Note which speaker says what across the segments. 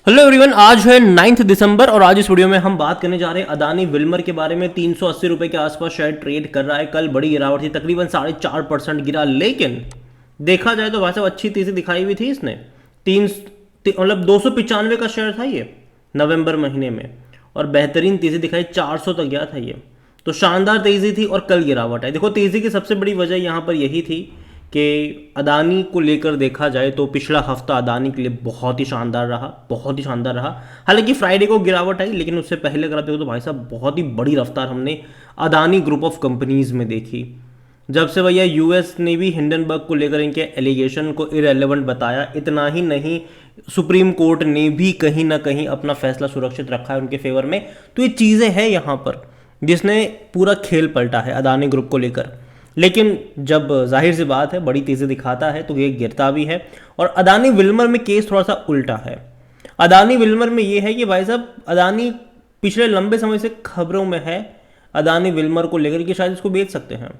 Speaker 1: Hello everyone, आज है 9 दिसंबर और आज इस वीडियो में हम बात करने जा रहे हैं अदानी विल्मर के बारे में। 380 रुपए के आसपास शेयर ट्रेड कर रहा है। कल बड़ी गिरावट थी, तकरीबन 4.5% गिरा, लेकिन देखा जाए तो भाई साहब अच्छी तेजी दिखाई हुई थी इसने। तीन मतलब 295 का शेयर था ये नवंबर महीने में, और बेहतरीन तेजी दिखाई, 400 तक गया था ये। तो शानदार तेजी थी और कल गिरावट है। देखो, तेजी की सबसे बड़ी वजह यहाँ पर यही थी कि अदानी को लेकर देखा जाए तो पिछला हफ्ता अदानी के लिए बहुत ही शानदार रहा, बहुत ही शानदार रहा। हालांकि फ्राइडे को गिरावट आई, लेकिन उससे पहले अगर आप देखो तो भाई साहब बहुत ही बड़ी रफ्तार हमने अदानी ग्रुप ऑफ कंपनीज में देखी। जब से भैया यूएस ने भी हिंडनबर्ग को लेकर इनके एलिगेशन को इरेलेवेंट बताया, इतना ही नहीं, सुप्रीम कोर्ट ने भी कहीं ना कहीं अपना फैसला सुरक्षित रखा है उनके फेवर में। तो ये चीज़ें हैं यहाँ पर जिसने पूरा खेल पलटा है अदानी ग्रुप को लेकर। लेकिन जब जाहिर सी बात है बड़ी तेज़ी दिखाता है तो ये गिरता भी है। और अदानी विल्मर में केस थोड़ा सा उल्टा है। अदानी विल्मर में ये है कि भाई साहब अदानी पिछले लंबे समय से खबरों में है अदानी विल्मर को लेकर कि शायद इसको बेच सकते हैं,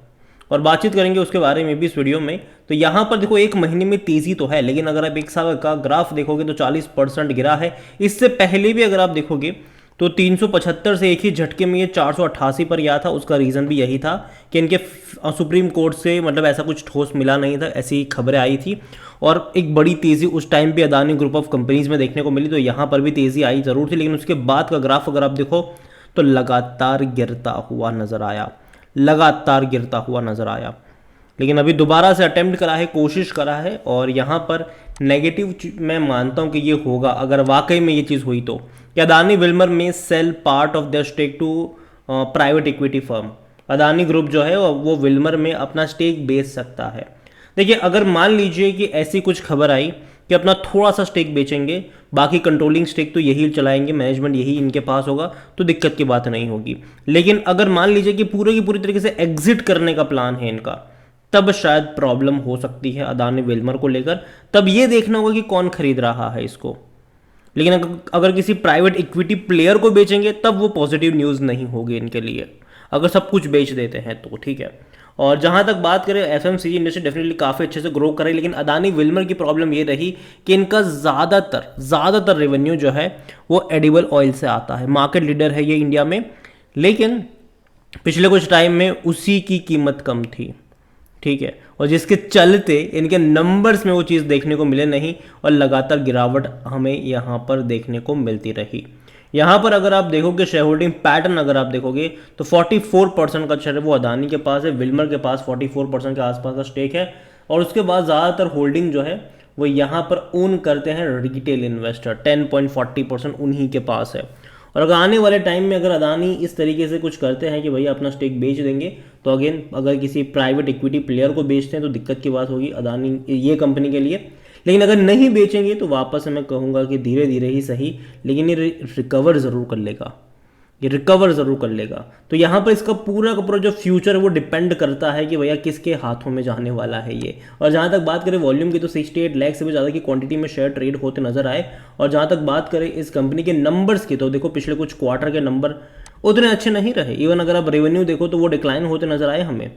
Speaker 1: और बातचीत करेंगे उसके बारे में भी इस वीडियो में। तो यहाँ पर देखो, एक महीने में तेज़ी तो है, लेकिन अगर आप एक साल का ग्राफ देखोगे तो 40% गिरा है। इससे पहले भी अगर आप देखोगे तो 375 से एक ही झटके में ये 488 पर गया था। उसका रीज़न भी यही था कि इनके सुप्रीम कोर्ट से मतलब ऐसा कुछ ठोस मिला नहीं था, ऐसी खबरें आई थी। और एक बड़ी तेज़ी उस टाइम पे अदानी ग्रुप ऑफ कंपनीज में देखने को मिली, तो यहाँ पर भी तेज़ी आई ज़रूर थी, लेकिन उसके बाद का ग्राफ अगर आप देखो तो लगातार गिरता हुआ नज़र आया, लगातार गिरता हुआ नज़र आया। लेकिन अभी दोबारा से अटेम्प्ट करा है, कोशिश करा है, और यहाँ पर नेगेटिव मैं मानता हूँ कि ये होगा अगर वाकई में ये चीज़ हुई तो, कि अदानी विल्मर में sell part of their stake to private equity firm. Adani group जो है वो विल्मर में अपना स्टेक बेच सकता है। देखिए, अगर मान लीजिए कि ऐसी कुछ खबर आई कि अपना थोड़ा सा स्टेक बेचेंगे, बाकी कंट्रोलिंग स्टेक तो यही चलाएंगे, मैनेजमेंट यही इनके पास होगा, तो दिक्कत की बात नहीं होगी। लेकिन अगर मान लीजिए कि पूरे की पूरी तरीके से एग्जिट करने का प्लान है इनका, तब शायद प्रॉब्लम हो सकती है अदानी विल्मर को लेकर। तब ये देखना होगा कि कौन खरीद रहा है इसको। लेकिन अगर किसी प्राइवेट इक्विटी प्लेयर को बेचेंगे तब वो पॉजिटिव न्यूज़ नहीं होगी इनके लिए। अगर सब कुछ बेच देते हैं तो ठीक है। और जहाँ तक बात करें, एफएमसीजी इंडस्ट्री डेफिनेटली काफ़ी अच्छे से ग्रो करे, लेकिन अदानी विल्मर की प्रॉब्लम ये रही कि इनका ज़्यादातर रेवेन्यू जो है वो एडिबल ऑयल से आता है। मार्केट लीडर है ये इंडिया में, लेकिन पिछले कुछ टाइम में उसी की कीमत कम थी, ठीक है, और जिसके चलते इनके नंबर्स में वो चीज़ देखने को मिले नहीं, और लगातार गिरावट हमें यहाँ पर देखने को मिलती रही। यहाँ पर अगर आप देखोगे शेयर होल्डिंग पैटर्न, अगर आप देखोगे तो 44% का शेयर वो अदानी के पास है, विल्मर के पास 44% के आसपास का स्टेक है। और उसके बाद ज़्यादातर होल्डिंग जो है वो यहाँ पर ओन करते हैं रिटेल इन्वेस्टर, 10.40% उन्हीं के पास है। और अगर आने वाले टाइम में अगर अदानी इस तरीके से कुछ करते हैं कि भैया अपना स्टेक बेच देंगे, तो अगेन अगर किसी प्राइवेट इक्विटी प्लेयर को बेचते हैं तो दिक्कत की बात होगी अदानी ये कंपनी के लिए। लेकिन अगर नहीं बेचेंगे तो वापस से मैं कहूँगा कि धीरे धीरे ही सही, लेकिन ये रिकवर ज़रूर कर लेगा, ये रिकवर ज़रूर कर लेगा। तो यहाँ पर इसका पूरा का पूरा जो फ्यूचर है वो डिपेंड करता है कि भैया किसके हाथों में जाने वाला है ये। और जहाँ तक बात करें वॉल्यूम की, तो 68 लाख से भी ज़्यादा की क्वांटिटी में शेयर ट्रेड होते नजर आए। और जहाँ तक बात करें इस कंपनी के नंबर्स की, तो देखो पिछले कुछ क्वार्टर के नंबर उतने अच्छे नहीं रहे। इवन अगर आप रेवेन्यू देखो तो वो डिक्लाइन होते नजर आए हमें।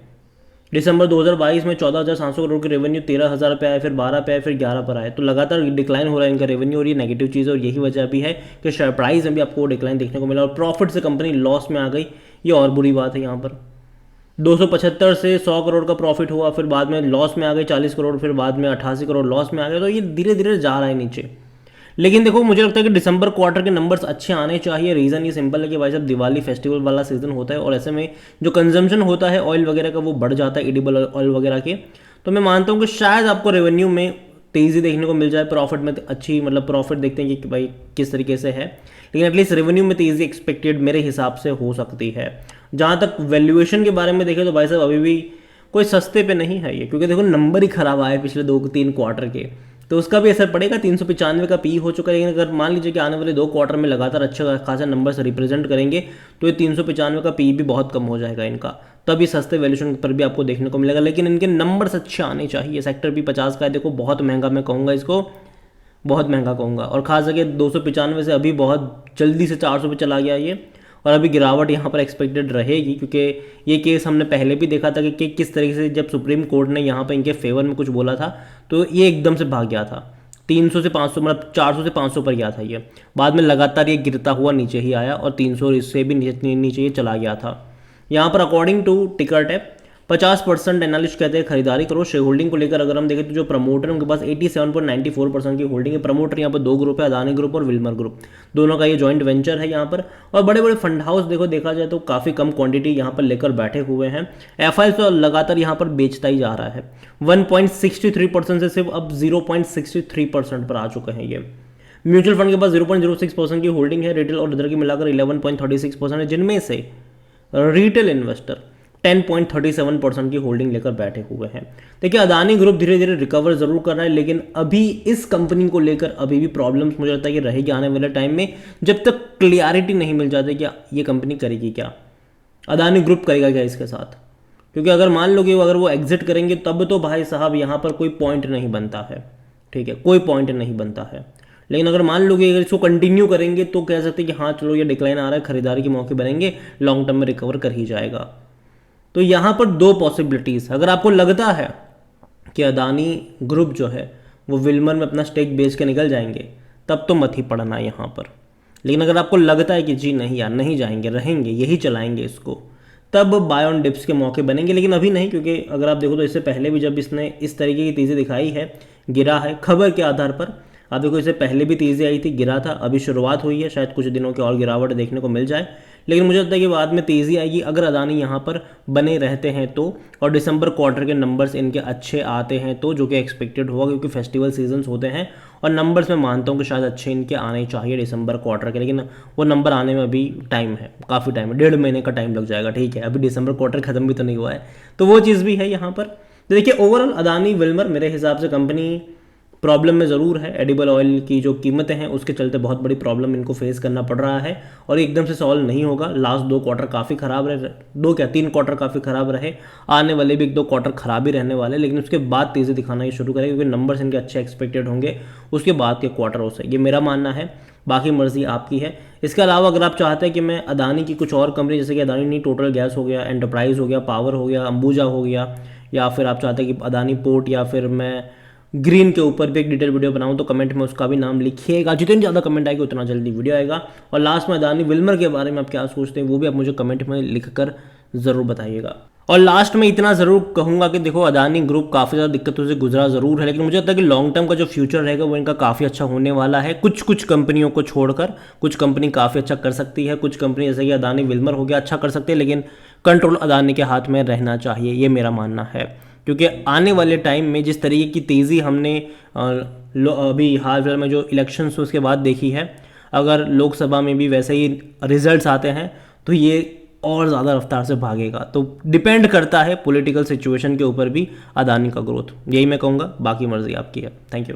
Speaker 1: दिसंबर 2022 में 14,700 करोड़ की रेवेन्यू 13,000 पे आए, फिर 12 पे आए, फिर 11 पर आए। तो लगातार डिक्लाइन हो रहा है इनका रेवेन्यू, और ये नेगेटिव चीज़ है। और यही वजह भी है कि शेयर प्राइस में भी आपको डिक्लाइन देखने को मिला, और प्रॉफिट से कंपनी लॉस में आ गई। ये और बुरी बात है। यहाँ पर 275 से 100 करोड़ का प्रॉफिट हुआ, फिर बाद में लॉस में आ गए 40 करोड़, फिर बाद में 88 करोड़ लॉस में आ गए। तो ये धीरे धीरे जा रहा है नीचे। लेकिन देखो, मुझे लगता है कि दिसंबर क्वार्टर के नंबर्स अच्छे आने चाहिए। रीज़न ये सिंपल है कि भाई साहब दिवाली फेस्टिवल वाला सीजन होता है, और ऐसे में जो कंजम्पशन होता है ऑयल वगैरह का वो बढ़ जाता है, एडिबल ऑयल वगैरह के। तो मैं मानता हूँ कि शायद आपको रेवेन्यू में तेज़ी देखने को मिल जाए, प्रॉफिट में अच्छी मतलब प्रॉफिट देखते हैं कि भाई किस तरीके से है। लेकिन एटलीस्ट रेवेन्यू में तेज़ी एक्सपेक्टेड मेरे हिसाब से हो सकती है। जहाँ तक वैल्यूएशन के बारे में देखें तो भाई साहब अभी भी कोई सस्ते पे नहीं है ये, क्योंकि देखो नंबर ही खराब आए पिछले 2-3 क्वार्टर के, तो उसका भी असर पड़ेगा। 395 का पी हो चुका है। लेकिन अगर मान लीजिए कि आने वाले 2 क्वार्टर में लगातार अच्छा खासा नंबर से रिप्रेजेंट करेंगे, तो ये 395 का पी भी बहुत कम हो जाएगा इनका। तभी सस्ते वैल्यूएशन पर भी आपको देखने को मिलेगा। लेकिन इनके नंबर्स अच्छे आने चाहिए। सेक्टर भी 50 का है, देखो बहुत महंगा मैं कहूँगा इसको, बहुत महंगा कहूँगा। और खास करके 295 से अभी बहुत जल्दी से 400 पे चला गया ये, और अभी गिरावट यहाँ पर एक्सपेक्टेड रहेगी, क्योंकि ये केस हमने पहले भी देखा था कि किस तरीके से जब सुप्रीम कोर्ट ने यहाँ पर इनके फेवर में कुछ बोला था तो ये एकदम से भाग गया था। 300 से 500 मतलब 400 से 500 पर गया था ये, बाद में लगातार ये गिरता हुआ नीचे ही आया और 300 से भी नीचे ये चला गया था। यहाँ पर अकॉर्डिंग टू टिकरटैप 50% एनालिस्ट कहते हैं खरीदारी करो। शेयर होल्डिंग को लेकर अगर हम देखें तो जो प्रमोटर है उनके पास 87.94% की होल्डिंग है। प्रमोटर यहाँ पर दो ग्रुप है, अदानी ग्रुप और विल्मर ग्रुप, दोनों का ये जॉइंट वेंचर है यहाँ पर। और बड़े बड़े फंड हाउस देखा जाए तो काफ़ी कम क्वांटिटी यहाँ पर लेकर बैठे हुए हैं। एफआई तो लगातार यहाँ पर बेचता ही जा रहा है, 1.63% से सिर्फ अब 0.63% पर आ चुके हैं ये। म्यूचुअल फंड के पास 0.06% की होल्डिंग है, रिटेल और अदर की मिलाकर 11.36% है, जिनमें से रिटेल इन्वेस्टर 10.37% की होल्डिंग लेकर बैठे हुए हैं। देखिए अदानी ग्रुप धीरे धीरे रिकवर जरूर कर रहा है, लेकिन अभी इस कंपनी को लेकर अभी भी प्रॉब्लम्स मुझे लगता है कि रहेगी आने वाले टाइम में, जब तक क्लियरिटी नहीं मिल जाती कि ये कंपनी करेगी क्या, अदानी ग्रुप करेगा क्या इसके साथ। क्योंकि अगर मान लो कि अगर वो एग्जिट करेंगे तब तो भाई साहब यहाँ पर कोई पॉइंट नहीं बनता है, ठीक है, कोई पॉइंट नहीं बनता है। लेकिन अगर मान लो कि अगर इसको कंटिन्यू करेंगे तो कह सकते हैं कि हाँ चलो ये डिक्लाइन आ रहा है, खरीदारी के मौके बनेंगे, लॉन्ग टर्म में रिकवर कर ही जाएगा। तो यहाँ पर दो पॉसिबिलिटीज़, अगर आपको लगता है कि अदानी ग्रुप जो है वो विल्मर में अपना स्टेक बेच के निकल जाएंगे तब तो मत ही पड़ना यहाँ पर। लेकिन अगर आपको लगता है कि जी नहीं यार नहीं जाएंगे, रहेंगे, यही चलाएंगे इसको, तब बाय ऑन डिप्स के मौके बनेंगे। लेकिन अभी नहीं, क्योंकि अगर आप देखो तो इससे पहले भी जब इसने इस तरीके की तेज़ी दिखाई है, गिरा है खबर के आधार पर। आप देखो इससे पहले भी तेज़ी आई थी, गिरा था, अभी शुरुआत हुई है, शायद कुछ दिनों की और गिरावट देखने को मिल जाए। लेकिन मुझे लगता है कि बाद में तेज़ी आएगी अगर अदानी यहाँ पर बने रहते हैं तो, और दिसंबर क्वार्टर के नंबर्स इनके अच्छे आते हैं तो, जो कि एक्सपेक्टेड होगा क्योंकि फेस्टिवल सीजन्स होते हैं और नंबर्स मैं मानता हूँ कि शायद अच्छे इनके आने चाहिए दिसंबर क्वार्टर के। लेकिन वो नंबर आने में अभी टाइम है, काफ़ी टाइम है, 1.5 महीने का टाइम लग जाएगा, ठीक है, अभी दिसंबर क्वार्टर खत्म भी तो नहीं हुआ है, तो वो चीज़ भी है यहाँ पर। तो देखिए ओवरऑल अदानी विल्मर मेरे हिसाब से कंपनी प्रॉब्लम में ज़रूर है। एडिबल ऑयल की जो कीमतें हैं उसके चलते बहुत बड़ी प्रॉब्लम इनको फेस करना पड़ रहा है और एकदम से सॉल्व नहीं होगा। लास्ट 2 क्वार्टर काफ़ी ख़राब रहे, 3 क्वार्टर काफ़ी ख़राब रहे, आने वाले भी 1-2 क्वार्टर ख़राब ही रहने वाले, लेकिन उसके बाद तेज़ी दिखाना ही शुरू करेगा क्योंकि नंबर्स इनके अच्छे एक्सपेक्टेड होंगे उसके बाद के क्वार्टरों से, ये मेरा मानना है, बाकी मर्जी आपकी है। इसके अलावा अगर आप चाहते हैं कि मैं अदानी की कुछ और कंपनी जैसे कि अदानी नहीं टोटल गैस हो गया, एंटरप्राइज हो गया, पावर हो गया, अंबुजा हो गया, या फिर आप चाहते हैं कि अदानी पोर्ट या फिर मैं ग्रीन के ऊपर भी एक डिटेल वीडियो बनाऊं, तो कमेंट में उसका भी नाम लिखिएगा। जितनी ज़्यादा कमेंट आएगी उतना जल्दी वीडियो आएगा। और लास्ट में अदानी विल्मर के बारे में आप क्या सोचते हैं वो भी आप मुझे कमेंट में लिखकर ज़रूर बताइएगा। और लास्ट में इतना ज़रूर कहूँगा कि देखो अदानी ग्रुप काफ़ी ज़्यादा दिक्कतों से गुजरा ज़रूर है, लेकिन मुझे लगता है कि लॉन्ग टर्म का जो फ्यूचर रहेगा वो इनका काफ़ी अच्छा होने वाला है। कुछ कंपनियों को छोड़कर कुछ कंपनी काफ़ी अच्छा कर सकती है, कुछ कंपनी जैसे कि अदानी विल्मर हो गया अच्छा कर सकते हैं, लेकिन कंट्रोल अदानी के हाथ में रहना चाहिए, ये मेरा मानना है। क्योंकि आने वाले टाइम में जिस तरीके की तेज़ी हमने अभी हाल फिलहाल में जो इलेक्शंस उसके बाद देखी है, अगर लोकसभा में भी वैसे ही रिजल्ट्स आते हैं तो ये और ज़्यादा रफ्तार से भागेगा। तो डिपेंड करता है पॉलिटिकल सिचुएशन के ऊपर भी अदानी का ग्रोथ, यही मैं कहूँगा, बाकी मर्जी आपकी है। Thank you.